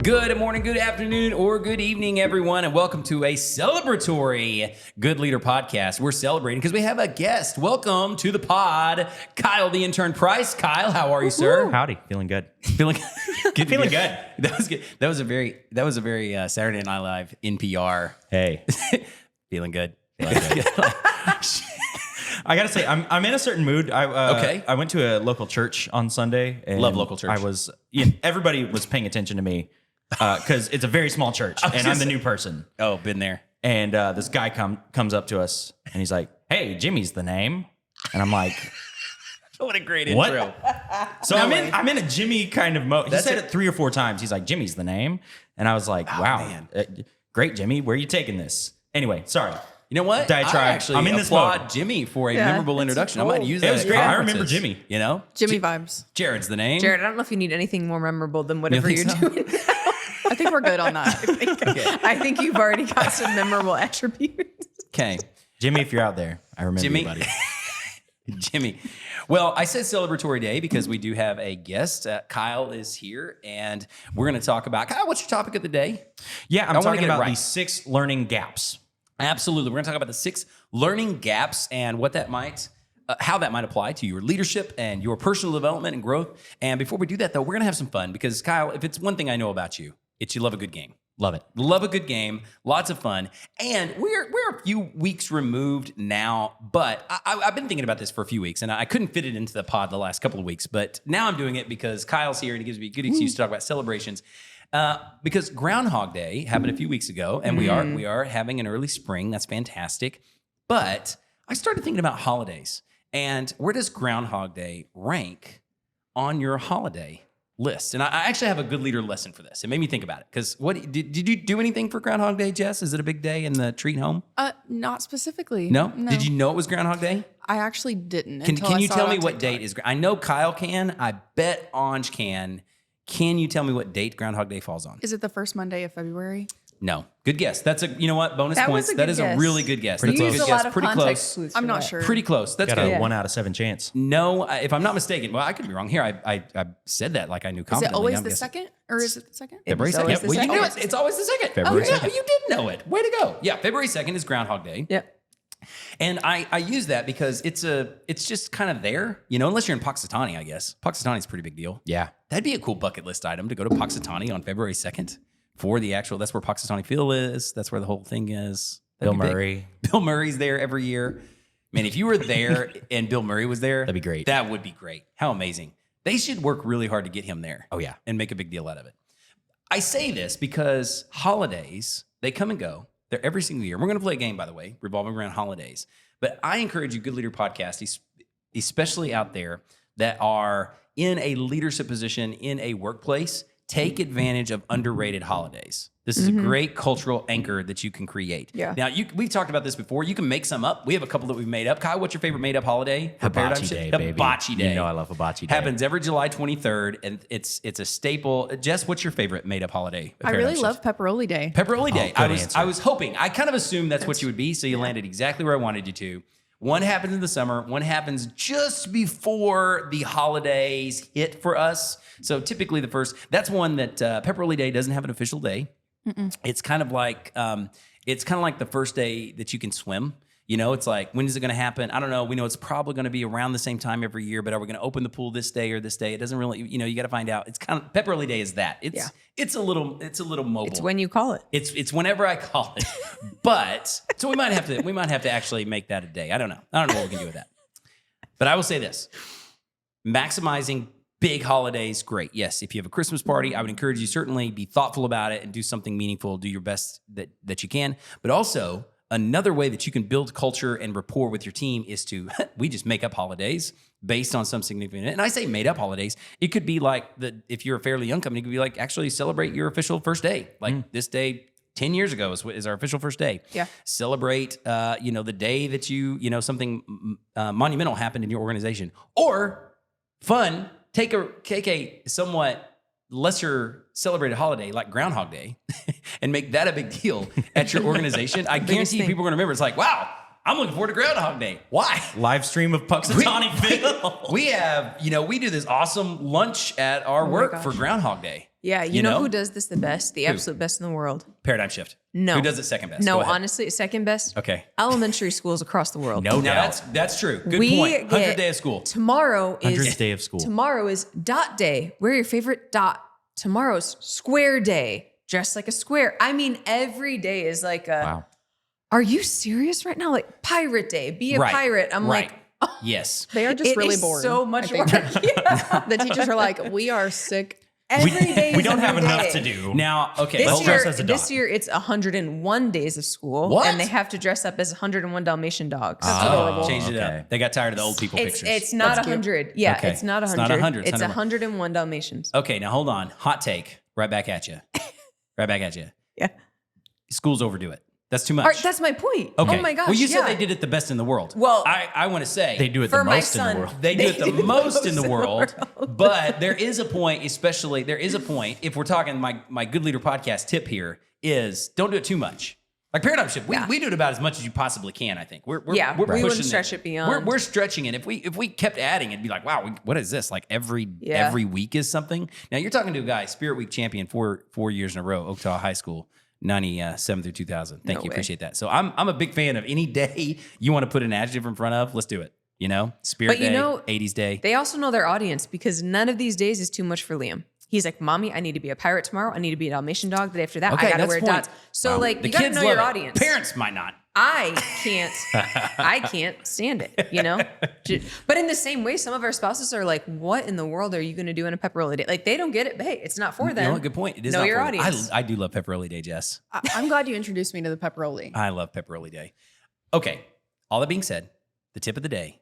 Good morning, good afternoon, or good evening, everyone, and welcome to a celebratory Good Leader podcast. We're celebrating because we have a guest. Welcome to the pod, Kyle, the intern Price. Kyle, how are you, sir? Howdy, feeling good. Feeling good. Feeling good. That was good. That was a very Saturday Night Live NPR. Hey, Feeling good. I gotta say, I'm in a certain mood. Okay. I went to a local church on Sunday. And Love local church. Everybody was paying attention to me because it's a very small church, and I'm the new person. Oh, been there. And this guy comes up to us, and he's like, "Hey, Jimmy's the name," and I'm like, What a great What? intro. "So I'm in a Jimmy kind of mode." He said it 3 or 4 times. He's like, "Jimmy's the name," and I was like, "Wow, man. Great, Jimmy. Where are you taking this?" Anyway, sorry. You know what? Diatribe. I actually I'm in this applaud mode. Jimmy for a Yeah, memorable that's introduction. cool. I might use It that was at great. I conferences, remember Jimmy. You know? Jimmy vibes. Jared's the name. Jared, I don't know if you need anything more memorable than whatever You you're think doing now. I think we're good on that. I think you've already got some memorable attributes. Okay. Jimmy, if you're out there, I remember Jimmy. you, buddy. Jimmy. Well, I said celebratory day because we do have a guest. Kyle is here, and we're going to talk about, Kyle, what's your topic of the day? Yeah, I'm wanna talking get it about right. the 6 learning gaps. Absolutely. We're going to talk about the 6 learning gaps and what that might, how that might apply to your leadership and your personal development and growth. And before we do that, though, we're going to have some fun because, Kyle, if it's one thing I know about you, it's you love a good game. Love it. Love a good game, lots of fun, and we're a few weeks removed now. But I've been thinking about this for a few weeks, and I couldn't fit it into the pod the last couple of weeks. But now I'm doing it because Kyle's here, and it gives me a good excuse to talk about celebrations. Because Groundhog Day happened a few weeks ago, and we are having an early spring. That's fantastic. But I started thinking about holidays, and where does Groundhog Day rank on your holiday list? And I actually have a good leader lesson for this. It made me think about it. Because what did you do anything for Groundhog Day, Jess? Is it a big day in the treat home? Not specifically. No? Did you know it was Groundhog Day? I actually didn't. Can you tell me what date is? I know Kyle can. I bet Anj can. Can you tell me what date Groundhog Day falls on? Is it the first Monday of February? No. Good guess. That's bonus That was points. a That good is a guess. really good guess. Pretty That's a close. good Use a guess. lot of Pretty context close. clues I'm for not that. sure. Pretty close. That's Got a good. 1 out of 7 chance. No, if I'm not mistaken, well, I could be wrong here. I said that like I knew Is confidently. it always I'm the guessing. second? Or is it the second? February It's 2nd. always Yeah, the well, you knew second. it. It's always the second. February yeah, 2nd. you did know it. Way to go. Yeah, February 2nd is Groundhog Day. Yeah. And I use that because it's just kind of there, unless you're in Puxatawny, I guess. Puxatawny's a pretty big deal. Yeah. That'd be a cool bucket list item to go to Puxatawny on February 2nd for the actual, that's where Puxatawny Phil is. That's where the whole thing is. Bill That'd be big. Murray. Bill Murray's there every year. Man, if you were there and Bill Murray was there, That'd be great. That would be great. How amazing. They should work really hard to get him there. Oh, yeah. And make a big deal out of it. I say this because holidays, they come and go. They're every single year. We're going to play a game, by the way, revolving around holidays. But I encourage you, Good Leader Podcast, especially out there that are in a leadership position in a workplace, take advantage of underrated holidays. This is a great cultural anchor that you can create. Yeah. Now, we've talked about this before. You can make some up. We have a couple that we've made up. Kyle, what's your favorite made up holiday? for Paradigm Hibachi Shift? Day, baby. Hibachi Day. You know I love Hibachi Day. Happens every July 23rd, and it's a staple. Jess, what's your favorite made up holiday? I really love Pepperoni Day. Pepperoni Day. good I answer. was hoping. I kind of assumed that's what you would be, so you landed exactly where I wanted you to. One happens in the summer. One happens just before the holidays hit for us. So typically that's one that Pepperoni Day doesn't have an official day. It's kind of like the first day that you can swim. It's like, when is it going to happen? I don't know. We know it's probably going to be around the same time every year, but are we going to open the pool this day or this day? It doesn't really, you got to find out. It's kind of, Pepperoni Day is that. It's a little mobile. It's when you call it. It's whenever I call it. But so we might have to actually make that a day. I don't know what we can do with that. But I will say this. Maximizing big holidays, great. Yes, if you have a Christmas party, I would encourage you certainly be thoughtful about it and do something meaningful, do your best that you can. But also, another way that you can build culture and rapport with your team is to, we just make up holidays based on some significant, and I say made up holidays. It could be like, if you're a fairly young company, it could be like actually celebrate your official first day. Like this day, 10 years ago is our official first day. Yeah. Celebrate, the day that something monumental happened in your organization. Or fun, take a somewhat lesser celebrated holiday like Groundhog Day and make that a big deal at your organization. I guarantee you people are going to remember. It's like, wow, I'm looking forward to Groundhog Day. Why? Live stream of Puxatawny Phil. We have, we do this awesome lunch at our work for Groundhog Day. Yeah, you know who does this the best? The absolute best in the world. Paradigm shift. No. Who does it second best? No, honestly, second best. Okay. Elementary schools across the world. No Now doubt. that's true. Good We point. 100th get- day of school. Tomorrow is 100th day of school. Tomorrow is dot day. Wear your favorite dot. Tomorrow's square day. Dress like a square. I mean, every day is like a. Wow. Are you serious right now? Like pirate day. Be a Right. pirate. I'm Right. like, Yes. They are just it really is bored. so much I work. think. Yeah. The teachers are like, we are sick. Every day. We is don't have every enough day. to do. Now, okay. Let's This dress year, as a this dog. year it's 101 days of school, What? and they have to dress up as 101 Dalmatian dogs. adorable. Changed it Okay. up. They got tired of the old people It's pictures. it's not That's cute. 100. Yeah, Okay. it's not It's 100. not 100. It's It's 101. 101 Dalmatians. Okay, now hold on. Hot take. Right back at you. Right back at you. Yeah. Schools overdo it. That's too much. All right, that's my point. Okay. Oh my gosh. Well, you said yeah. they did it the best in the world. Well, I want to say They do it for the my most in son. the world. They do it the do most in the world, but there is a point, especially there is a point, if we're talking my Good Leader podcast tip here is don't do it too much. Like paradigm shift, we do it about as much as you possibly can, I think. We're we pushing wouldn't stretch it beyond. We're stretching it. If we kept adding, it'd be like, wow, what is this? Like every week is something. Now you're talking to a guy, Spirit Week champion 4 years in a row, Oaktaw High School. 97 through 2000. Thank No you. way. Appreciate that. So I'm a big fan of any day you want to put an adjective in front of. Let's do it. Spirit But you Day, know, 80s Day. They also know their audience because none of these days is too much for Liam. He's like, Mommy, I need to be a pirate tomorrow. I need to be a Dalmatian dog. The day after that, Okay, I gotta that's wear point. dots. So like, The you gotta kids know love your it. audience. Parents might not. I can't stand it, But in the same way, some of our spouses are like, what in the world are you going to do in a pepperoni day? Like, they don't get it, but hey, it's not for them. You know what? Good point. It is Know not your for them. audience. I do love Pepperoni Day, Jess. I'm glad you introduced me to the pepperoni. I love Pepperoni Day. Okay. All that being said, the tip of the day,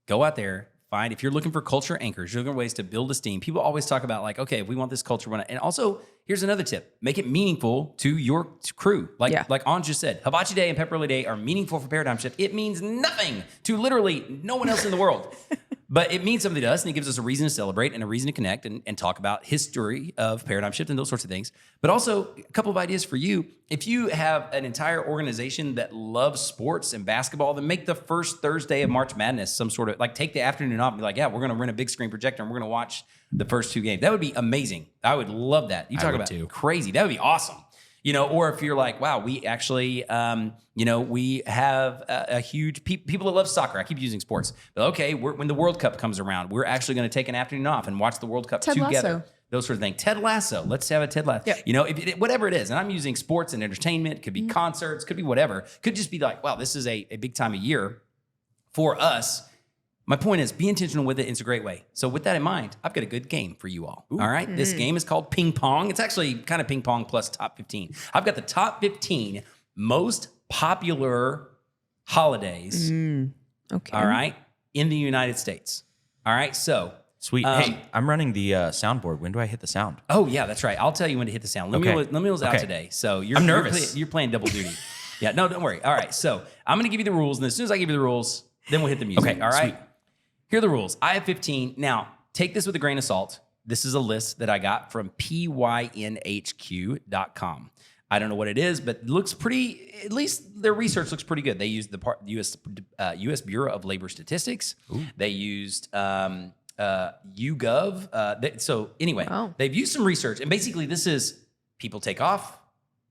go out there, find, if you're looking for culture anchors, you're looking for ways to build esteem. People always talk about like, okay, if we want this culture, and also here's another tip, make it meaningful to your crew. Like Anj just said, Hibachi Day and Pepperoni Day are meaningful for Paradigm Shift. It means nothing to literally no one else in the world. But it means something to us, and it gives us a reason to celebrate and a reason to connect and talk about history of paradigm shift and those sorts of things. But also a couple of ideas for you. If you have an entire organization that loves sports and basketball, then make the first Thursday of March Madness some sort of, like, take the afternoon off and be like, yeah, we're going to rent a big screen projector and we're going to watch the first 2 games. That would be amazing. I would love that. You talk would about too. crazy. That would be awesome. Or if you're like, wow, we actually, we have a huge people that love soccer. I keep using sports, but okay, when the World Cup comes around, we're actually going to take an afternoon off and watch the World Cup Ted together. Lasso. Those sort of things. Ted Lasso. Let's have a Ted Lasso. Yep. Whatever it is, and I'm using sports and entertainment. Could be concerts. Could be whatever. Could just be like, wow, this is a big time of year for us. My point is, be intentional with it. It's a great way. So with that in mind, I've got a good game for you all. All right? This game is called Ping Pong. It's actually kind of ping pong plus top 15. I've got the top 15 most popular holidays, Okay. all right, in the United States. All right? So, Sweet. Hey, I'm running the soundboard. When do I hit the sound? oh, yeah, that's right. I'll tell you when to hit the sound. Lemuel's out Okay. today. So you're I'm nervous. You're playing double duty. Yeah, no, don't worry. All right. So I'm going to give you the rules. And as soon as I give you the rules, then we'll hit the music. Okay, All right. sweet. Here are the rules. I have 15. Now, take this with a grain of salt. This is a list that I got from pynhq.com. I don't know what it is, but it looks pretty, at least their research looks pretty good. They used the US Bureau of Labor Statistics. They used YouGov. So anyway, Wow. they've used some research. And basically this is people take off,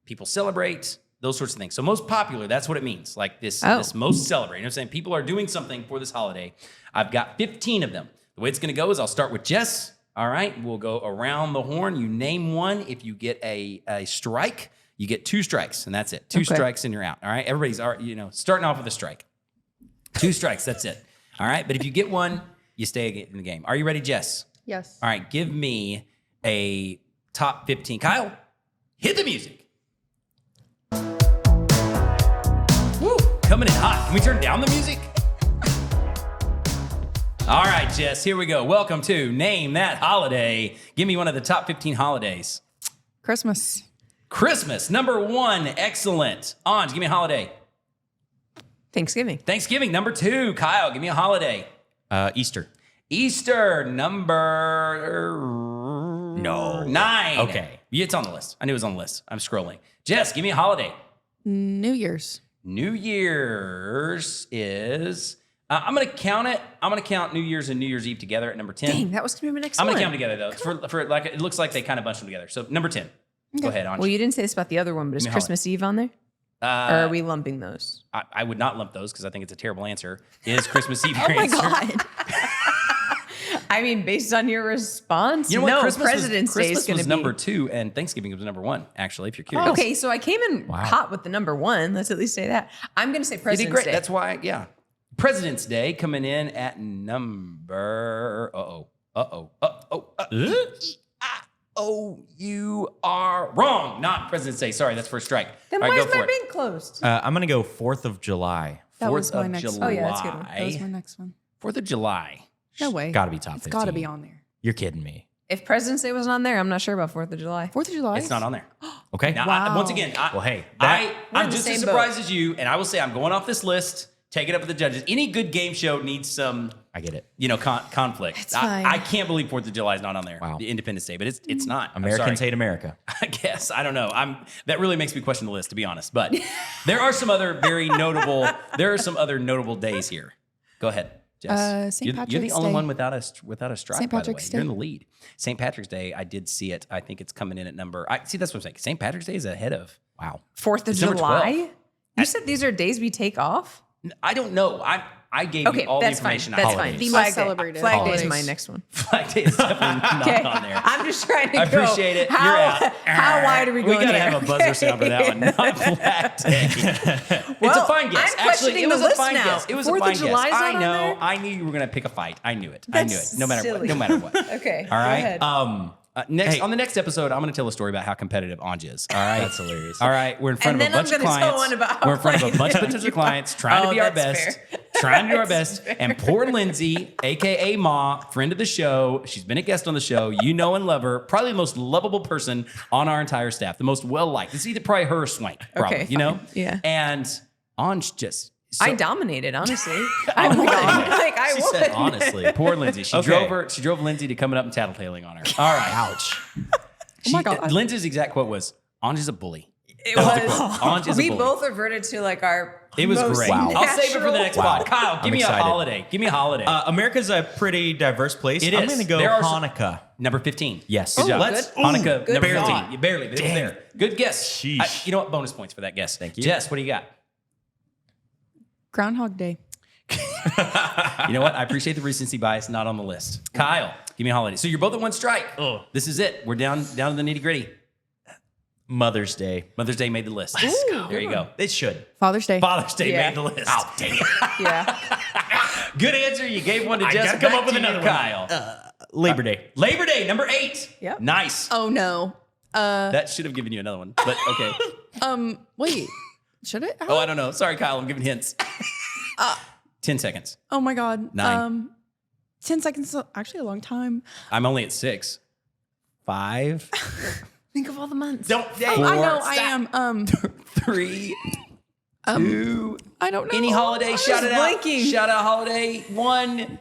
people celebrate, those sorts of things. So most popular, that's what it means. Like this most celebrate. You know what I'm saying? People are doing something for this holiday. I've got 15 of them. The way it's going to go is I'll start with Jess. All right. We'll go around the horn. You name one. If you get a strike, you get 2 strikes, and that's it. 2 strikes and you're out. All right. Everybody's, starting off with a strike. 2 strikes. That's it. All right. But if you get one, you stay in the game. Are you ready, Jess? Yes. All right. Give me a top 15. Kyle, hit the music. Woo, coming in hot. Can we turn down the music? All right, Jess, here we go. Welcome to Name That Holiday. Give me one of the top 15 holidays. Christmas. Christmas, number 1. Excellent. Anj, give me a holiday. Thanksgiving. Thanksgiving, number 2. Kyle, give me a holiday. Easter. Easter, number 9. Okay. Yeah, it's on the list. I knew it was on the list. I'm scrolling. Jess, give me a holiday. New Year's. New Year's is I'm going to count it. I'm going to count New Year's and New Year's Eve together at number 10. Dang, that was gonna be my next I'm one. going to count them together though. For like it looks like they kind of bunched them together. So number 10. Go ahead, Anj. Well, you didn't say this about the other one, but is Give me a Christmas Eve on there? Or are we lumping those? I would not lump those because I think it's a terrible answer. Is Christmas Eve your Oh my answer? God. I mean, based on your response, You know what? no, Christmas President's Day is Christmas going was to be number 2 and Thanksgiving was number 1, actually, if you're curious. Okay, so I came in hot with the number 1. Let's at least say that. I'm going to say You did President's great. Day. That's why, yeah. President's Day coming in at number. You are wrong. Not President's Day. Sorry, that's first strike. Then All right, why go is for my it. bank closed? I'm gonna go 4th of July. That 4th was my of next July. one. Oh, yeah, that's a good one. That was my next one. 4th of July. No way. Got to be top It's 15. got to be on there. You're kidding me. If President's Day wasn't on there, I'm not sure about 4th of July. 4th of July. It's not on there. Okay. Now, Wow. once again, Well, hey, we're I'm in the just same as surprised as you, and I will say I'm going off this list. Take it up with the judges. Any good game show needs some, I get it. conflict. It's fine. I can't believe 4th of July is not on there. Wow. The Independence Day, but it's not. I'm Americans sorry. hate America. I guess I don't know. That really makes me question the list, to be honest. But there are some other very notable. There are some other notable days here. Go ahead, Jess. St. You're the Patrick's only Day. one without a strike. St. By Patrick's the way, you're in Day. the lead. St. Patrick's Day. I did see it. I think it's coming in at number. See, that's what I'm saying. St. Patrick's Day is ahead of. Wow. 4th of It's number July? 12. You said these are days we take off? I don't know. I gave Okay, you all the that's fine. information. I That's had. fine. The Flag most Day. celebrated Flag Day is holidays. my next one. Flag Day is definitely not Okay. on there. I'm just trying to I go. appreciate it. How, You're out. How wide are we going We gotta here? have a buzzer sound for that one. Not Flag Day. It's Well, a fine guess. I'm Actually, questioning it was the a list fine now. guess. It was 4th a of fine July guess. is I not on know. there? I knew you were gonna pick a fight. I knew it. That's No matter silly. what. No matter what. Okay. All right. Go ahead. Next Hey. on the next episode, I'm going to tell a story about how competitive Anj is. All right, That's hilarious. All right, we're in front And of a then I'm bunch of gonna tell clients. one about how We're in front of a like- bunch of potential clients, trying to Oh, be our that's best, fair. trying to do our That's best. fair. And poor Lindsay, aka Ma, friend of the show, she's been a guest on the show. You know and love her. Probably the most lovable person on our entire staff. The most well liked. It's either probably her or Swank. Probably, Okay, you know. fine. Yeah. And Anj just. So, I dominated, honestly. I I'm would. like, I she would. said honestly. Poor Lindsay. She Okay. drove Lindsay to coming up and tattletaling on her. All right. Ouch. Oh my God. Lindsay's exact quote was, Anj is a bully. It That was the was. quote. Anj is a We bully. both reverted to like our. It was most great. Wow. I'll save it for the next Wow. pod. Kyle, give I'm me excited. a holiday. Give me a holiday. America's a pretty diverse place. It I'm is. going to go There are some- Hanukkah. Number 15. Yes. Good job. good. Hanukkah, Good number barely. 15. You barely, but it was Dang. there. Good guess. Sheesh. You know what? Bonus points for that guess. Thank you. Jess, what do you got? Groundhog Day. You know what? I appreciate the recency bias, not on the list. Kyle, give me a holiday. So you're both at one strike. Oh. This is it. We're down to the nitty gritty. Mother's Day. Mother's Day made the list. Ooh, There you go. It should. Father's Day. Father's Day Yeah. made the list. Oh, dang it. Yeah. Good answer. You gave one to Jess. gotta come Back up with to you, another one. Kyle. Labor Day. Labor Day, number 8. Yep. Nice. Oh no. That should have given you another one, but okay. Wait. Should it? Oh, I don't know. Sorry, Kyle. I'm giving hints. 10 seconds. Oh my God. 9. 10 seconds. Is actually a long time. I'm only at 6. 5. Think of all the months. Don't. I know. I am. 3. 2. I don't know. Any holiday, shout it out. blinking. Shout out holiday. 1.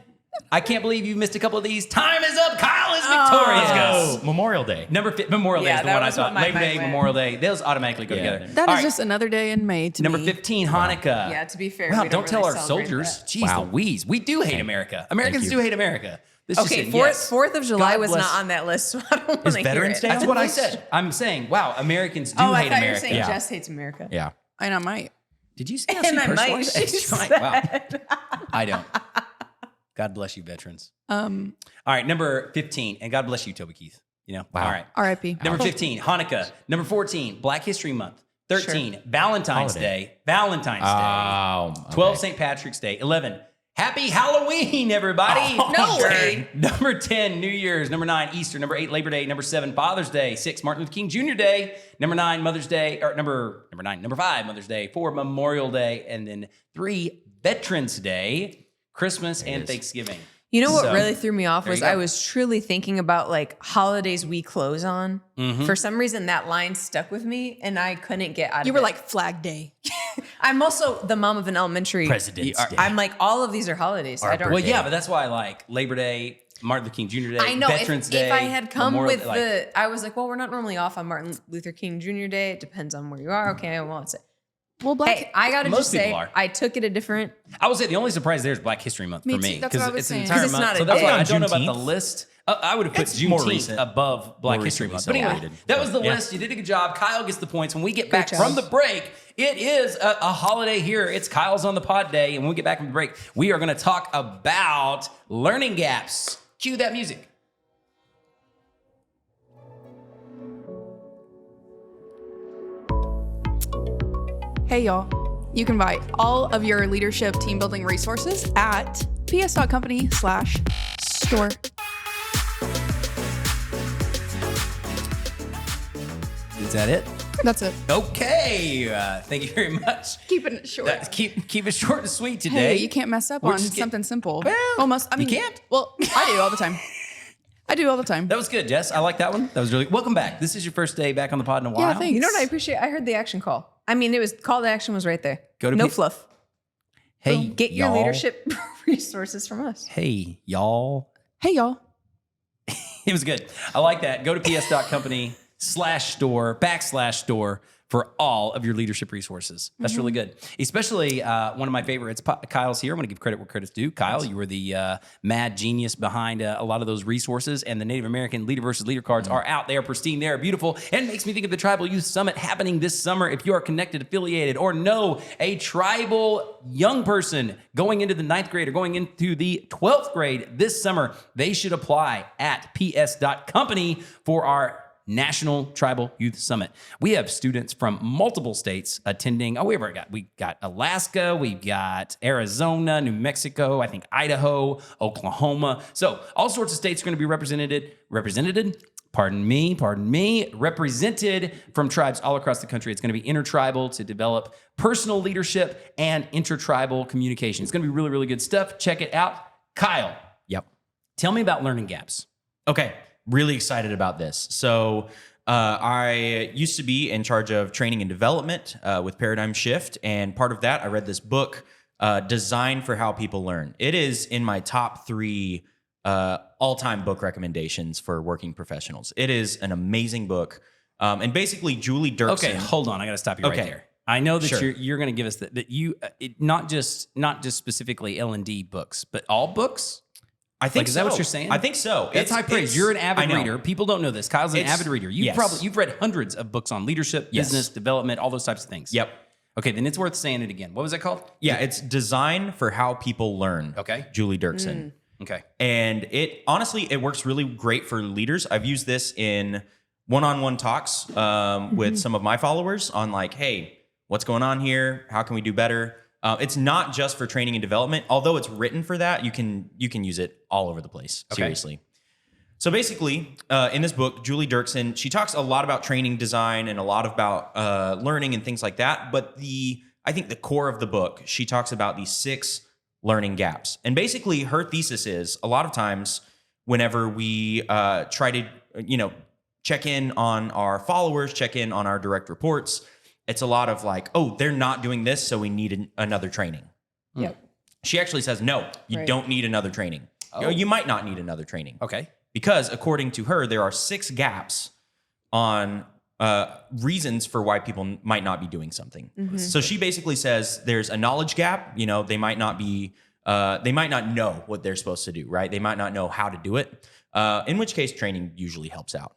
I can't believe you missed a couple of these. Time is up. Kyle is victorious. Let's go. Memorial Day. Number 5, Memorial Day Yeah, is the that one I was what thought. my Labor mind Day, went. Memorial Day, those automatically go Yeah. together. That All is right, just another day in May to number me. 15, Hanukkah. Yeah, to be fair. Wow, we don't tell really our celebrate soldiers. that. Jeez Wow. Louise. We do hate America. Americans you. do hate America. This just Okay, said 4th, yes. 4th of July God was bless- not on that list, so I don't want to hear Veterans it. Day That's on what the I list? said. I'm saying, wow, Americans do Oh, I hate thought you were America. saying Yeah. Jess hates America. Yeah. And I might. Did you say And I might, personalized? she It's fine. said. Wow. I don't. God bless you, veterans. All right, number 15, and God bless you, Toby Keith. You know, Wow. all right. R.I.P. Number 15, Hanukkah. Number 14, Black History Month. 13, Valentine's Holiday. Day. Valentine's Day. Okay. 12, St. Patrick's Day. 11, Happy Halloween, everybody. No way. Number 10, New Year's. Number 9, Easter. Number 8, Labor Day. Number 7, Father's Day. 6, Martin Luther King Jr. Day. Number 9, Mother's Day. Or number 9. Number 5, Mother's Day. 4, Memorial Day. And then 3, Veterans Day, Christmas, and Thanksgiving. You know what So, really threw me off there was you go. I was truly thinking about like holidays we close on. For some reason, that line stuck with me, and I couldn't get out of it. You were like Flag Day. I'm also the mom of an elementary. President's Day. I'm like, all of these are holidays. I don't. Well, birthday. yeah, but that's why I like Labor Day, Martin Luther King Jr. Day, I know. Veterans Day. If I had come Memorial with Day, I was like, well, we're not normally off on Martin Luther King Jr. Day. It depends on where you are. Okay, well, it's Well, black. Hey, I gotta Most just say, people are. I took it a different. I would say the only surprise there is Black History Month Me for me too. That's what I was it's an saying. entire 'Cause it's month. not a So that's day. why I On don't know about the Juneteenth. list. I would have put It's more Juneteenth recent. above Black More History recently Month. But anyway, celebrated. that was the Yeah. list. You did a good job. Kyle gets the points. When we get back job. from the break, it is a holiday here. It's Kyle's on the Pod Day, and when we get back from the break, we are going to talk about learning gaps. Cue that music. Hey, y'all. You can buy all of your leadership team building resources at ps.company/store. Is that it? That's it. Okay. Thank you very much. Keeping it short. Keep it short and sweet today. Hey, you can't mess up We're on just something simple. Well, Almost. I you mean, can't. Well, I do all the time. I do all the time. That was good, Jess. I like that one. That was really welcome back. This is your first day back on the pod in a while. Yeah, thanks. You know what I appreciate? I heard the action call. I mean, it was call to action was right there. Go to no P- fluff. Hey, Get your y'all. leadership resources from us. Hey, y'all. Hey, y'all. It was good. I like that. Go to ps.company/store/store for all of your leadership resources. That's really good. Especially one of my favorites, Kyle's here. I'm going to give credit where credit's due. Kyle, you were the mad genius behind a lot of those resources, and the Native American Leader versus Leader cards are out. They are pristine. They are beautiful, and it makes me think of the Tribal Youth Summit happening this summer. If you are connected, affiliated, or know a tribal young person going into the 9th grade or going into the 12th grade this summer, they should apply at ps.company for our National Tribal Youth Summit. We have students from multiple states attending. We got Alaska, we've got Arizona, New Mexico, I think Idaho, Oklahoma. So all sorts of states are going to be represented from tribes all across the country. It's going to be intertribal to develop personal leadership and intertribal communication. It's going to be really, really good stuff. Check it out. Kyle, Yep. tell me about learning gaps. Okay, really excited about this. So I used to be in charge of training and development with Paradigm Shift, and part of that, I read this book, Design for How People Learn. It is in my top 3 all-time book recommendations for working professionals. It is an amazing book, and basically Julie Dirksen. Okay, hold on. I got to stop you right Okay. there. I know that Sure. you're going to give us that you not just specifically L&D books, but all books. I think Is so. that what you're saying? I think so. That's high praise. You're an avid I know. reader. People don't know this. Kyle's an It's- avid reader. You've yes. you've read hundreds of books on leadership, Yes. business development, all those types of things. Yep. Okay, then it's worth saying it again. What was it called? Yeah, it's Design for How People Learn. Okay. Julie Dirksen. Okay. And it honestly, it works really great for leaders. I've used this in one-on-one talks with some of my followers on like, hey, what's going on here? How can we do better? It's not just for training and development, although it's written for that. You can use it all over the place. Okay. Seriously. So basically, in this book, Julie Dirksen, she talks a lot about training design and a lot about learning and things like that. But I think the core of the book, she talks about these 6 learning gaps. And basically, her thesis is a lot of times whenever we try to, check in on our followers, check in on our direct reports, it's a lot of like, oh, they're not doing this, so we need another training. Yep. She actually says, no, you Right. don't need another training. Oh. You might not need another training. Okay. Because according to her, there are 6 gaps on reasons for why people might not be doing something. So she basically says there's a knowledge gap. They might not know what they're supposed to do, right? They might not know how to do it. In which case, training usually helps out.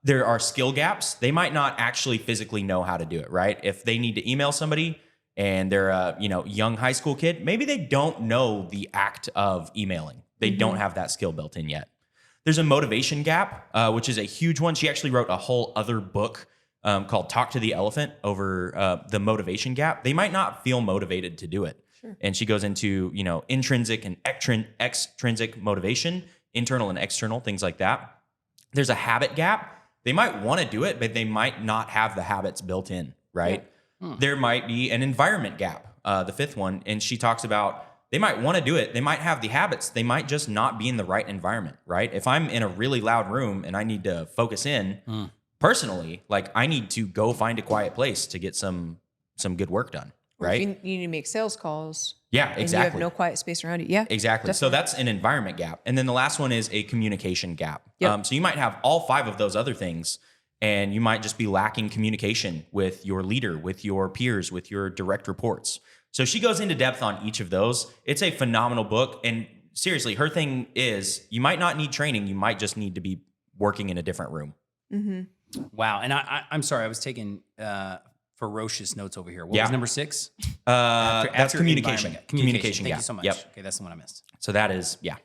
There are skill gaps. They might not actually physically know how to do it, right? If they need to email somebody and they're a young high school kid, maybe they don't know the act of emailing. They don't have that skill built in yet. There's a motivation gap, which is a huge one. She actually wrote a whole other book called Talk to the Elephant over the motivation gap. They might not feel motivated to do it. Sure. And she goes into, intrinsic and extrinsic motivation, internal and external, things like that. There's a habit gap. They might want to do it, but they might not have the habits built in, right? Yeah. There might be an environment gap, the 5th one. And she talks about they might want to do it. They might have the habits. They might just not be in the right environment, right? If I'm in a really loud room and I need to focus in, personally, like I need to go find a quiet place to get some good work done, Or right? if you need to make sales calls. Yeah, And you exactly. have no quiet space around you. Yeah. Exactly. So Definitely. that's an environment gap. And then the last one is a communication gap. Yep. So you might have all 5 of those other things and you might just be lacking communication with your leader, with your peers, with your direct reports. So she goes into depth on each of those. It's a phenomenal book. And seriously, her thing is you might not need training. You might just need to be working in a different room. Wow. And I'm sorry, I was taking ferocious notes over here. What was number 6? That's communication. Communication. Thank Yeah. you so much. Yep. Okay, that's the one I missed. So that is, Yeah.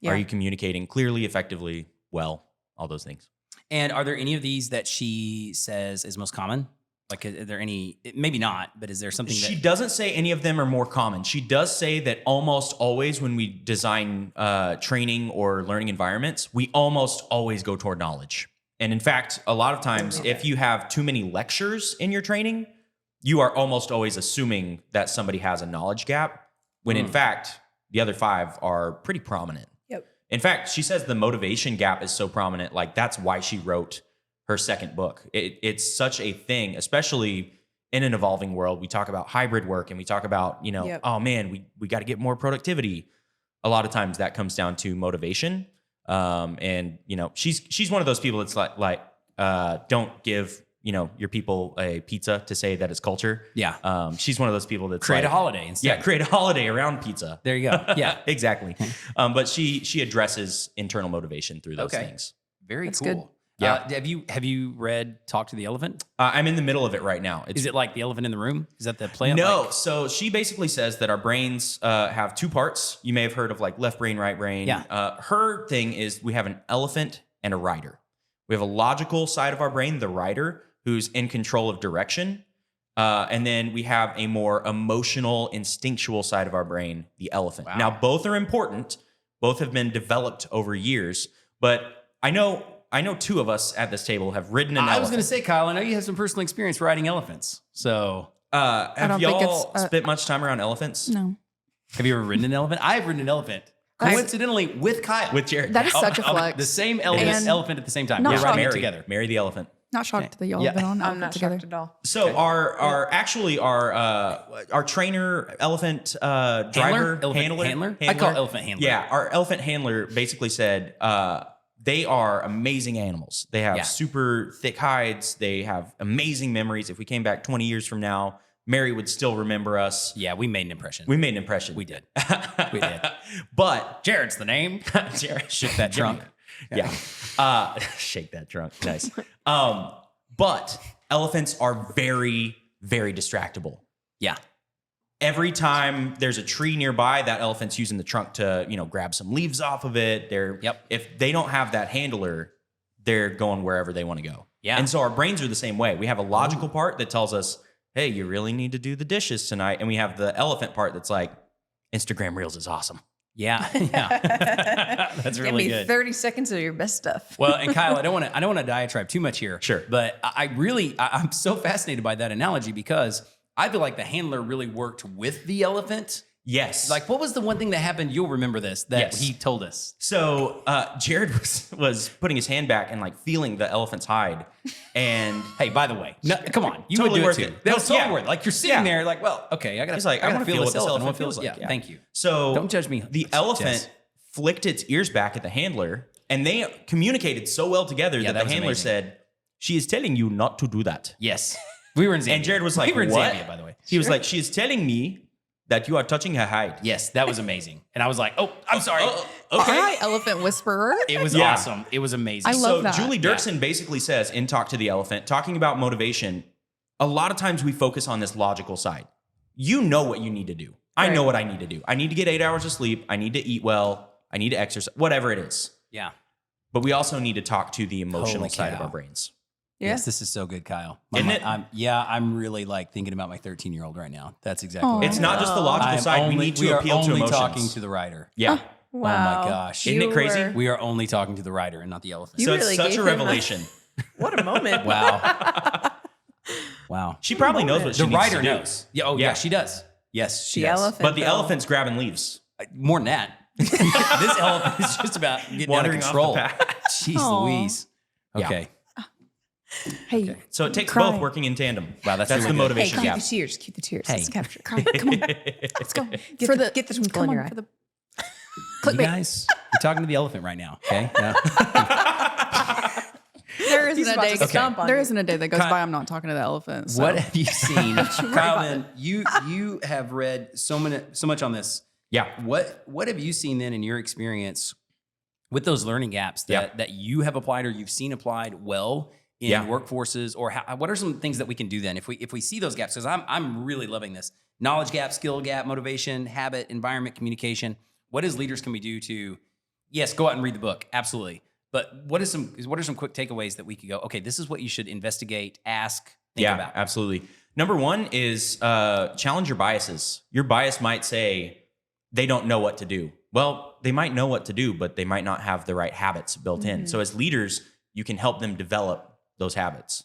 Are you communicating clearly, effectively, well, all those things? And are there any of these that she says is most common? Like, are there any, maybe not, but is there something She that... doesn't say any of them are more common. She does say that almost always when we design training or learning environments, we almost always go toward knowledge. And in fact, a lot of times, if you have too many lectures in your training, you are almost always assuming that somebody has a knowledge gap, when in fact, the other 5 are pretty prominent. Yep. In fact, she says the motivation gap is so prominent, like that's why she wrote her second book. It's such a thing, especially in an evolving world. We talk about hybrid work and we talk about, oh man, we got to get more productivity. A lot of times that comes down to motivation. And she's one of those people that's like don't give, your people a pizza to say that it's culture. Yeah. She's one of those people that's create a holiday instead. Yeah, create a holiday around pizza. There you go. Yeah. Exactly. But she addresses internal motivation through those things. Very That's cool. good. Yeah. Have you read Talk to the Elephant? I'm in the middle of it right now. Is it like the elephant in the room? Is that the play? No. So she basically says that our brains have 2 parts. You may have heard of like left brain, right brain. Yeah. Her thing is we have an elephant and a rider. We have a logical side of our brain, the rider, who's in control of direction. And then we have a more emotional, instinctual side of our brain, the elephant. Wow. Now, both are important. Both have been developed over years. But I know 2 of us at this table have ridden an elephant. I was going to say, Kyle, I know you have some personal experience riding elephants. So have don't think y'all it's, spent much time around elephants? No. have you ever ridden an elephant? I've ridden an elephant. Coincidentally, with Kyle. With Jared. That is such a flex. The same elephant at the same time. Not We're riding Mary, it together. Mary the elephant. Not shocked that y'all Yeah. have been on. I'm not together. shocked at all. So our trainer, elephant driver, handler. I call it elephant handler. Yeah, our elephant handler basically said they are amazing animals. They have super thick hides. They have amazing memories. If we came back 20 years from now, Mary would still remember us. Yeah, we made an impression. We made an impression. We did. We did. But Jared's the name. Jared, Shook that trunk. Yeah. Shake that trunk. Nice. But elephants are very, very distractible. Yeah. Every time there's a tree nearby, that elephant's using the trunk to, grab some leaves off of it. If they don't have that handler, they're going wherever they want to go. Yeah. And so our brains are the same way. We have a logical part that tells us, hey, you really need to do the dishes tonight. And we have the elephant part that's like, Instagram Reels is awesome. Yeah. Yeah. That's really Give me good. 30 seconds of your best stuff. Well, and Kyle, I don't want to diatribe too much here. Sure. But I'm so fascinated by that analogy because I feel like the handler really worked with the elephant. Yes. Like, what was the one thing that happened? You'll remember this that he told us. So Jared was putting his hand back and like feeling the elephant's hide. And Hey, by the way, no, come on, you Totally would do worth it too. it. That was totally Yeah. worth it. Like you're sitting Yeah. there, like, well, okay, I gotta. He's like, I gotta wanna feel what this elephant What feels like. Yeah, Yeah. thank you. so Don't judge me. The elephant flicked its ears back at the handler, and they communicated so well together that that the was handler amazing. said, "She is telling you not to do that." Yes, we were in Zambia. And Jared was like, we were in "What?" Zambia, by the way. He was like, "She is telling me that you are touching her hide." Yes, that was amazing. And I was like, oh, I'm sorry. Hi, elephant whisperer. It was Yeah. awesome. It was amazing. I love So that. Julie Dirksen basically says in Talk to the Elephant, talking about motivation, a lot of times we focus on this logical side. You know what you need to do. I know what I need to do. I need to get 8 hours of sleep. I need to eat well. I need to exercise, whatever it is. Yeah. But we also need to talk to the emotional Holy side of cow. our brains. Yeah. Yes, this is so good, Kyle. Isn't it? I'm really like thinking about my 13-year-old right now. That's exactly Aw. what It's not just the logical side. We need we to are appeal to only emotions. talking to the rider. Yeah. Oh my gosh. Isn't it crazy? were- We are only talking to the rider and not the elephant. You So really it's such gave a him revelation. What a moment. Wow. Wow. She probably knows what she The needs rider to do. knows. Yeah. Oh, yeah. She does. Yes, she The does. elephant. But the though. elephant's grabbing leaves. More than that. This elephant is just about getting out of Wandering off the control. path. Jeez Aw. Louise. Yeah. Okay. Hey, So it takes Cry. both working in tandem. Wow, that's the really good. Hey, motivation cue gap. the tears. Cue the tears. Hey. Let's capture. cry. Come on. Let's go. Get the twinkle in your eye. For the You clickbait. guys, you're talking to the elephant right now. Okay. No. There there isn't He's a about day. to stomp on There you. isn't a day that goes by I'm not talking to the elephant. So. What have you seen, Kyle? You have read so much on this. Yeah. What have you seen then in your experience with those learning gaps that you have applied or you've seen applied well in workforces, or what are some things that we can do then if we see those gaps? Because I'm really loving this knowledge gap, skill gap, motivation, habit, environment, communication. What as leaders can we do to, yes, go out and read the book, absolutely. But what are some quick takeaways that we could go, okay, this is what you should investigate, ask, think about? Absolutely. Number one is challenge your biases. Your bias might say they don't know what to do. Well, they might know what to do, but they might not have the right habits built in. So as leaders, you can help them develop those habits.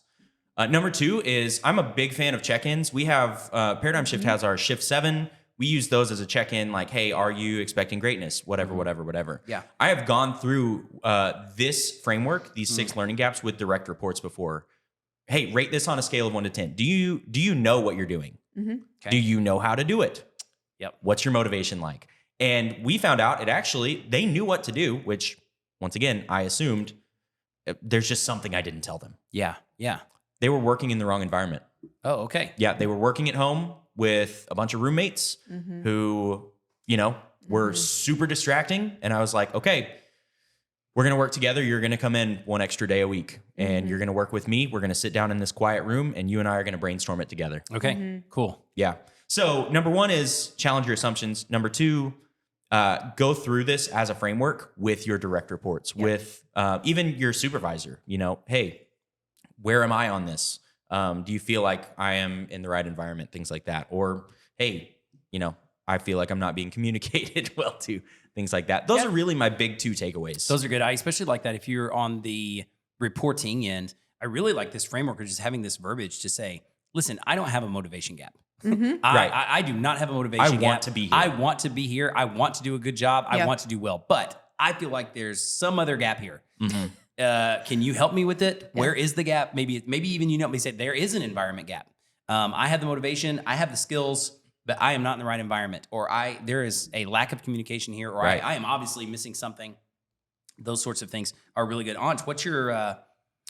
Number two is I'm a big fan of check-ins. We have Paradigm Shift has our Shift 7. We use those as a check-in, like, hey, are you expecting greatness? Whatever. Yeah. I have gone through this framework, these 6 learning gaps with direct reports before. Hey, rate this on a scale of 1 to 10. Do you know what you're doing? Okay. Do you know how to do it? Yep. What's your motivation like? And we found out they knew what to do, which once again, I assumed there's just something I didn't tell them. Yeah. They were working in the wrong environment. Oh, okay. Yeah, they were working at home with a bunch of roommates who, were super distracting. And I was like, okay, we're going to work together. You're going to come in 1 extra day a week and you're going to work with me. We're going to sit down in this quiet room and you and I are going to brainstorm it together. Okay, cool. Yeah. So number one is challenge your assumptions. Number two, go through this as a framework with your direct reports, with even your supervisor. Hey, where am I on this? Do you feel like I am in the right environment? Things like that. Or, hey, I feel like I'm not being communicated well to, things like that. Those are really my big 2 takeaways. Those are good. I especially like that if you're on the reporting end. I really like this framework of just having this verbiage to say, listen, I don't have a motivation gap. I do not have a motivation gap. I want to be here. I want to be here. I want to do a good job. I want to do well. But I feel like there's some other gap here. Can you help me with it? Yeah. Where is the gap? Maybe even you help me say there is an environment gap. I have the motivation, I have the skills, but I am not in the right environment, or there is a lack of communication here, or I am obviously missing something. Those sorts of things are really good. Anj, what's your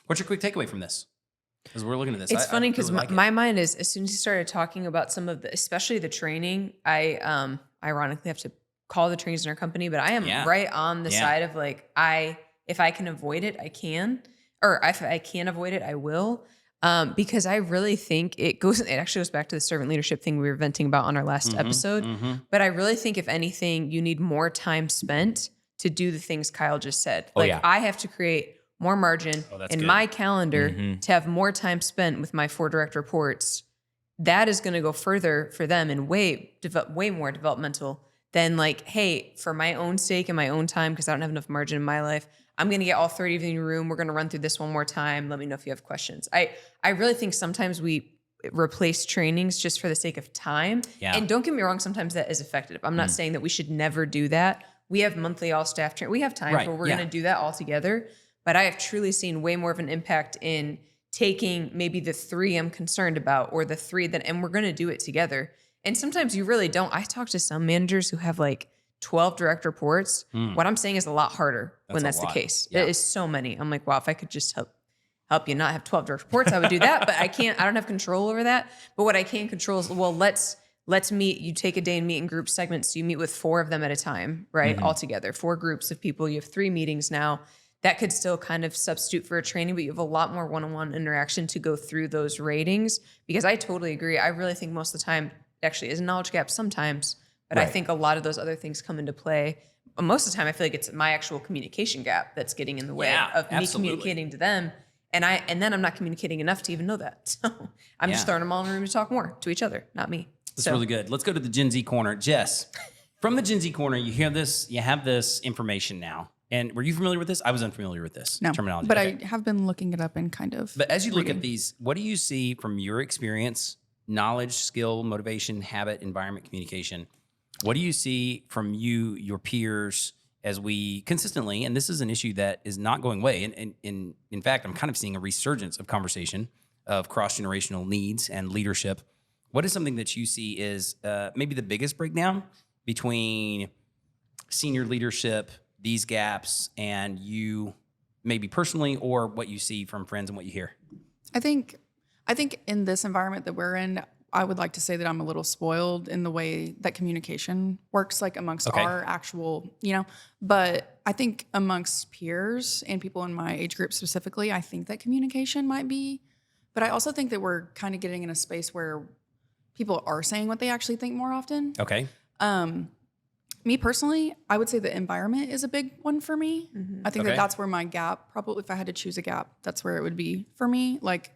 quick takeaway from this? As we're looking at this, it's funny because my mind is, as soon as you started talking about some of the, especially the training, I ironically have to call the trainings in our company, but I am right on the side of like, if I can avoid it, I can, or if I can't avoid it, I will. Because I really think it actually goes back to the servant leadership thing we were venting about on our last episode. But I really think if anything, you need more time spent to do the things Kyle just said. I have to create more margin in my calendar to have more time spent with my 4 direct reports. That is going to go further for them and way more developmental than like, hey, for my own sake and my own time, because I don't have enough margin in my life, I'm going to get all 30 of you in your room. We're going to run through this one more time. Let me know if you have questions. I really think sometimes we replace trainings just for the sake of time. Yeah. And don't get me wrong, sometimes that is effective. I'm not saying that we should never do that. We have monthly all staff training. We have times where we're going to do that all together. But I have truly seen way more of an impact in taking maybe the 3 I'm concerned about, or the 3 and we're going to do it together. And sometimes you really don't. I talk to some managers who have like 12 direct reports. What I'm saying is a lot harder when that's the case. Yeah. It is so many. I'm like, wow, if I could just help you not have 12 direct reports, I would do that. But I can't. I don't have control over that. But what I can control is, well, let's meet. You take a day and meet in group segments. So you meet with 4 of them at a time, right? All together, 4 groups of people. You have 3 meetings now. That could still kind of substitute for a training, but you have a lot more one-on-one interaction to go through those ratings. Because I totally agree. I really think most of the time it actually is a knowledge gap sometimes, but I think a lot of those other things come into play. Most of the time, I feel like it's my actual communication gap that's getting in the way of me communicating to them. And then I'm not communicating enough to even know that. So I'm just throwing them all in the room to talk more to each other, not me. That's really good. Let's go to the Gen Z corner. Jess, from the Gen Z corner, you have this information now. And were you familiar with this? I was unfamiliar with this terminology. But I have been looking it up and kind of. But as you look at these, what do you see from your experience, knowledge, skill, motivation, habit, environment, communication? What do you see from your peers, as we consistently, and this is an issue that is not going away. And in fact, I'm kind of seeing a resurgence of conversation of cross-generational needs and leadership. What is something that you see is maybe the biggest breakdown between senior leadership, these gaps, and you maybe personally or what you see from friends and what you hear? I think in this environment that we're in, I would like to say that I'm a little spoiled in the way that communication works, like amongst our actual, but I think amongst peers and people in my age group specifically, I think that communication might be, but I also think that we're kind of getting in a space where people are saying what they actually think more often. Okay. Me personally, I would say the environment is a big one for me. I think that that's where my gap, probably if I had to choose a gap, that's where it would be for me. Like,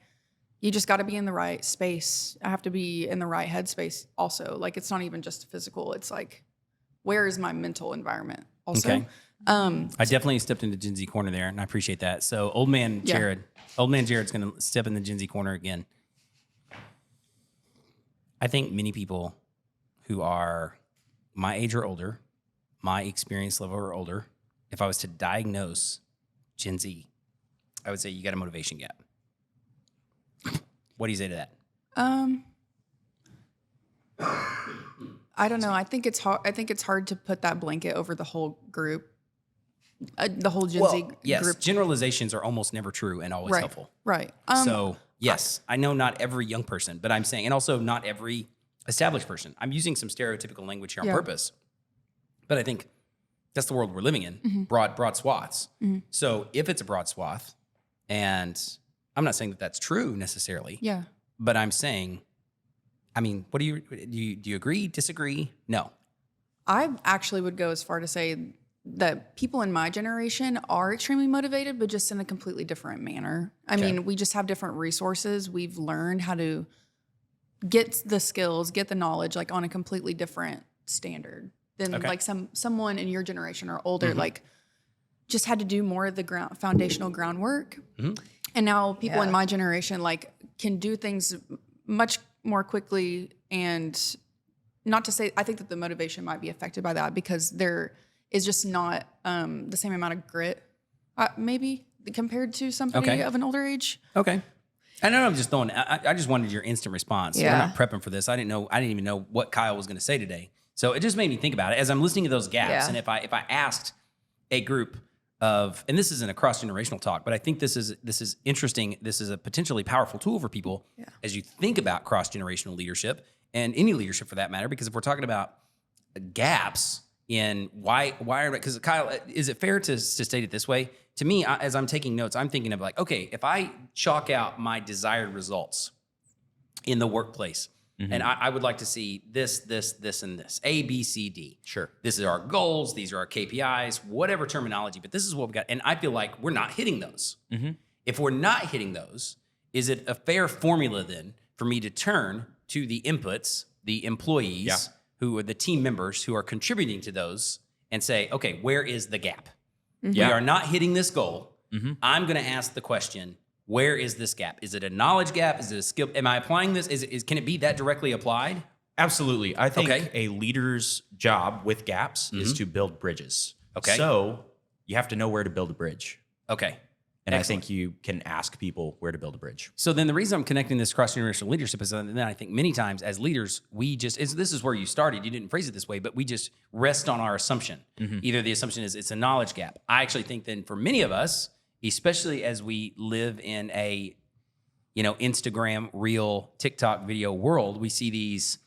you just got to be in the right space. I have to be in the right headspace also. Like, it's not even just physical. It's like, where is my mental environment also? Okay. I definitely stepped into Gen Z corner there, and I appreciate that. So old man Jared's going to step in the Gen Z corner again. I think many people who are my age or older, my experience level or older, if I was to diagnose Gen Z, I would say you got a motivation gap. What do you say to that? I don't know. I think it's hard. I think it's hard to put that blanket over the whole group, the whole Gen Z yes, group. Generalizations are almost never true and always helpful. Right. So yes, I know not every young person, but I'm saying, and also not every established person. I'm using some stereotypical language here on purpose, but I think that's the world we're living in. Broad swaths. So if it's a broad swath, and I'm not saying that that's true necessarily. Yeah. But I'm saying, I mean, what do you agree, disagree? No. I actually would go as far to say that people in my generation are extremely motivated, but just in a completely different manner. I mean, we just have different resources. We've learned how to get the skills, get the knowledge, like on a completely different standard than like someone in your generation or older, like just had to do more of the foundational groundwork. And now people in my generation like can do things much more quickly, and not to say I think that the motivation might be affected by that because there is just not the same amount of grit, maybe compared to somebody of an older age. Okay. I know I'm just throwing. I just wanted your instant response. Yeah. We're not prepping for this. I didn't even know what Kyle was going to say today. So it just made me think about it as I'm listening to those gaps. Yeah. And if I asked a group of, and this isn't a cross-generational talk, but I think this is interesting. This is a potentially powerful tool for people as you think about cross-generational leadership and any leadership for that matter. Because if we're talking about gaps in why because Kyle, is it fair to state it this way? To me, as I'm taking notes, I'm thinking of like, okay, if I chalk out my desired results in the workplace, and I would like to see this, and this, A, B, C, D. Sure. This is our goals. These are our KPIs, whatever terminology, but this is what we got. And I feel like we're not hitting those. If we're not hitting those, is it a fair formula then for me to turn to the inputs, the employees, who are the team members who are contributing to those and say, okay, where is the gap? We are not hitting this goal. I'm going to ask the question, where is this gap? Is it a knowledge gap? Is it a skill? Am I applying this? Can it be that directly applied? Absolutely. I think a leader's job with gaps is to build bridges. Okay. So you have to know where to build a bridge. Okay. And I think you can ask people where to build a bridge. So then the reason I'm connecting this cross-generational leadership is that I think many times as leaders, this is where you started. You didn't phrase it this way, but we just rest on our assumption. Either the assumption is it's a knowledge gap. I actually think then for many of us, especially as we live in a, Instagram, reel, TikTok video world, we see these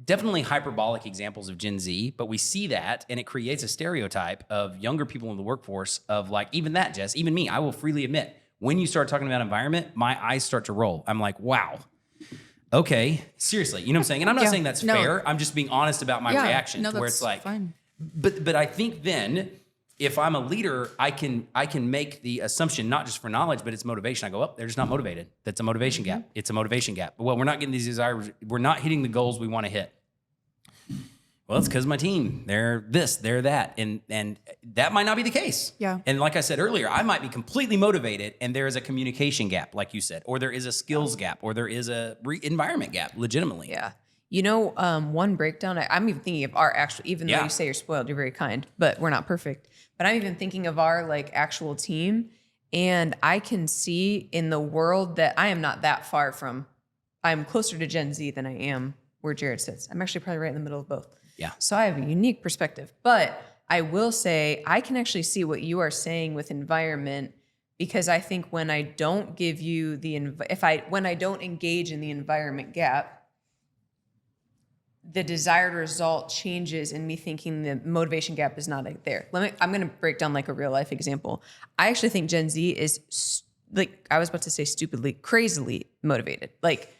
definitely hyperbolic examples of Gen Z, but we see that and it creates a stereotype of younger people in the workforce of like, even that, Jess, even me, I will freely admit, when you start talking about environment, my eyes start to roll. I'm like, wow, okay, seriously, you know what I'm saying? And I'm not saying that's fair. I'm just being honest about my reaction to where it's like, fine. But I think then if I'm a leader, I can make the assumption, not just for knowledge, but it's motivation. I go, they're just not motivated. That's a motivation gap. It's a motivation gap. Well, we're not getting these desires. We're not hitting the goals we want to hit. Well, it's because my team, they're this, they're that. And that might not be the case. Yeah. And like I said earlier, I might be completely motivated and there is a communication gap, like you said, or there is a skills gap, or there is a environment gap, legitimately. Yeah. One breakdown, I'm even thinking of our actual, even though you say you're spoiled, you're very kind, but we're not perfect. But I'm even thinking of our like actual team. And I can see in the world that I am not that far from, I'm closer to Gen Z than I am where Jared sits. I'm actually probably right in the middle of both. Yeah. So I have a unique perspective. But I will say I can actually see what you are saying with environment because I think when I don't give you when I don't engage in the environment gap, the desired result changes in me thinking the motivation gap is not there. I'm going to break down like a real life example. I actually think Gen Z is like, I was about to say stupidly, crazily motivated. Like,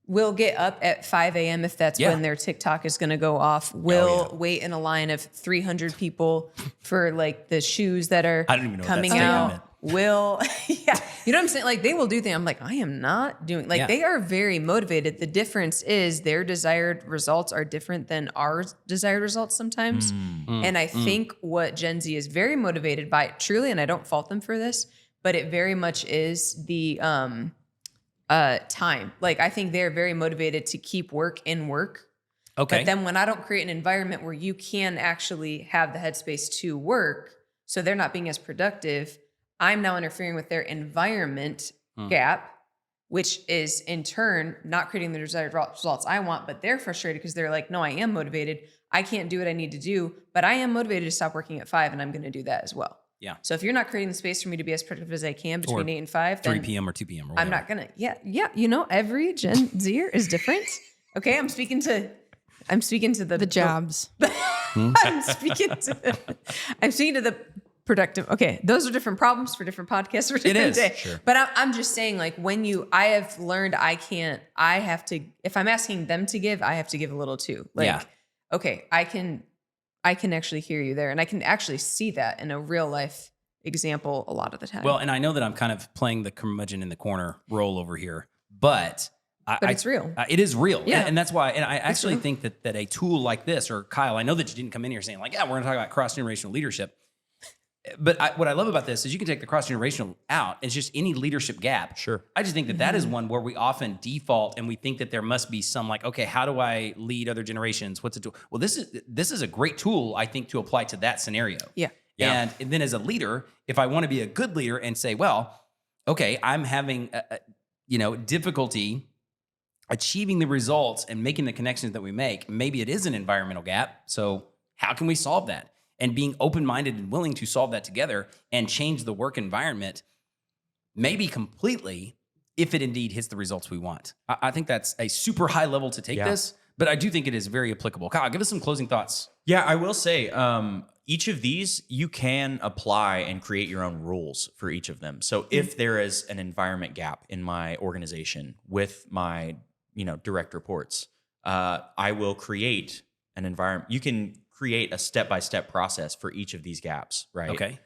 we'll get up at 5 a.m. if that's when their TikTok is going to go off. We'll wait in a line of 300 people for like the shoes that are coming out. Will, yeah, you know what I'm saying? Like, they will do things. I'm like, I am not doing, like, they are very motivated. The difference is their desired results are different than our desired results sometimes. And I think what Gen Z is very motivated by, truly, and I don't fault them for this, but it very much is the time. Like, I think they're very motivated to keep work in work. Okay. But then when I don't create an environment where you can actually have the headspace to work, so they're not being as productive, I'm now interfering with their environment gap, which is in turn not creating the desired results I want, but they're frustrated because they're like, no, I am motivated. I can't do what I need to do, but I am motivated to stop working at 5, and I'm going to do that as well. Yeah. So if you're not creating the space for me to be as productive as I can between 8 and 5, 3 p.m. or 2 p.m. or whatever. I'm not going to. Yeah. You know, every Gen Zer is different. Okay. I'm speaking to the jobs. I'm speaking to the productive. Okay. Those are different problems for different podcasts for different day. Sure. But I'm just saying, like, I have learned I have to, if I'm asking them to give, I have to give a little too. Like, okay, I can actually hear you there. And I can actually see that in a real life example a lot of the time. Well, and I know that I'm kind of playing the curmudgeon in the corner role over here, but it's real. It is real. Yeah. And that's why, and I actually think that a tool like this, or Kyle, I know that you didn't come in here saying like, yeah, we're going to talk about cross-generational leadership. But what I love about this is you can take the cross-generational out. It's just any leadership gap. Sure. I just think that is one where we often default and we think that there must be some like, okay, how do I lead other generations? What's a tool? Well, this is a great tool, I think, to apply to that scenario. Yeah. And then as a leader, if I want to be a good leader and say, well, okay, I'm having difficulty achieving the results and making the connections that we make, maybe it is an environmental gap. So how can we solve that? And being open-minded and willing to solve that together and change the work environment, maybe completely, if it indeed hits the results we want. I think that's a super high level to take this, but I do think it is very applicable. Kyle, give us some closing thoughts. Yeah, I will say each of these, you can apply and create your own rules for each of them. So if there is an environment gap in my organization with my direct reports, I will create an environment. You can create a step-by-step process for each of these gaps, right? Okay.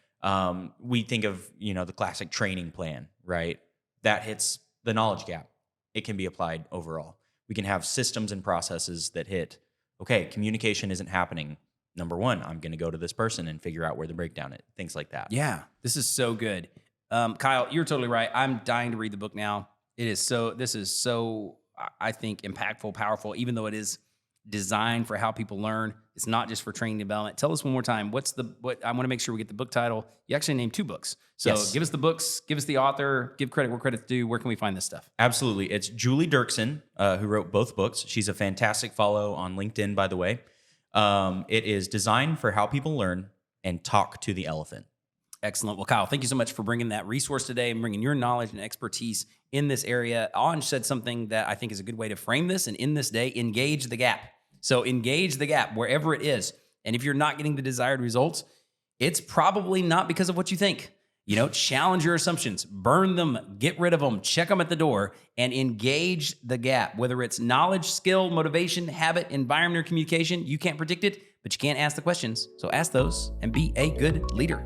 We think of, the classic training plan, right? That hits the knowledge gap. It can be applied overall. We can have systems and processes that hit, okay, communication isn't happening. Number 1, I'm going to go to this person and figure out where the breakdown is, things like that. Yeah, this is so good. Kyle, you're totally right. I'm dying to read the book now. This is so, I think, impactful, powerful, even though it is designed for how people learn. It's not just for training development. Tell us one more time, what I want to make sure we get the book title. You actually named 2 books. So Give us the books, give us the author, give credit where credit's due. Where can we find this stuff? Absolutely. It's Julie Dirksen, who wrote both books. She's a fantastic follow on LinkedIn, by the way. It is Designed for How People Learn and Talk to the Elephant. Excellent. Well, Kyle, thank you so much for bringing that resource today and bringing your knowledge and expertise in this area. Anj said something that I think is a good way to frame this, and in this day, engage the gap. So engage the gap wherever it is. And if you're not getting the desired results, it's probably not because of what you think. Challenge your assumptions, burn them, get rid of them, check them at the door, and engage the gap. Whether it's knowledge, skill, motivation, habit, environment, or communication, you can't predict it, but you can't ask the questions. So ask those and be a good leader.